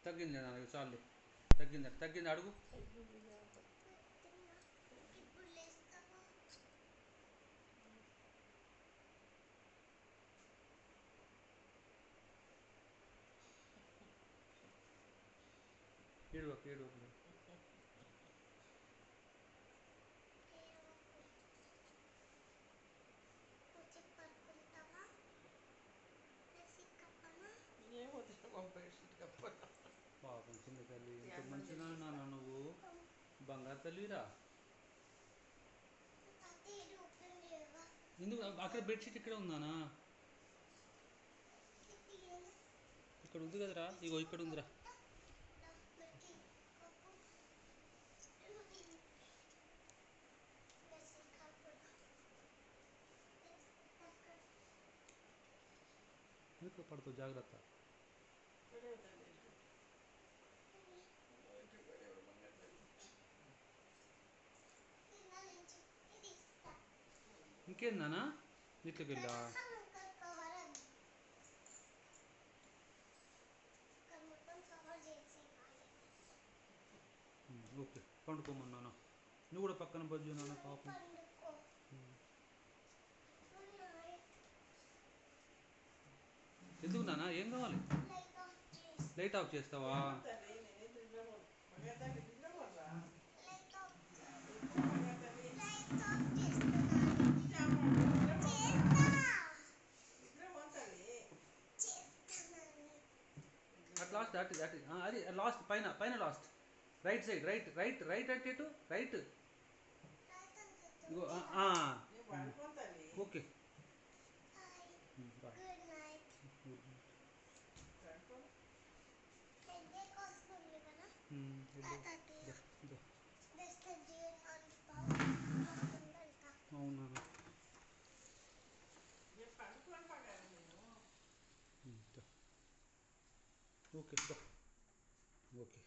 తగ్గింది నాన్న చాలు. తగ్గింది తగ్గింది అడుగు. ఏడు ఏడు పాపం చిన్న తల్లి ఇంత మంచిగా నాన్న నువ్వు బంగారు తల్లిరా. ఎందుకు అక్కడ బెడ్షీట్ ఇక్కడ ఉందానా? ఇక్కడ ఉంది కదరా, ఇగో ఇక్కడ ఉందిరా. ఎందుకు పడుతుంది జాగ్రత్త. ఇంకేందానా ఇట్లకి వెళ్ళా? ఓకే పండుకోమన్నానా? నువ్వు కూడా పక్కన బజ్జు నాన్న పాపం. ఎందుకు నాన్న ఏం కావాలి? లైట్ ఆఫ్ చేస్తావా? అట్ లాస్ట్ అది లాస్ట్ పైన పైన last right side right right right at ఎటు రైట్. ఓకే అవునా? Okay okay.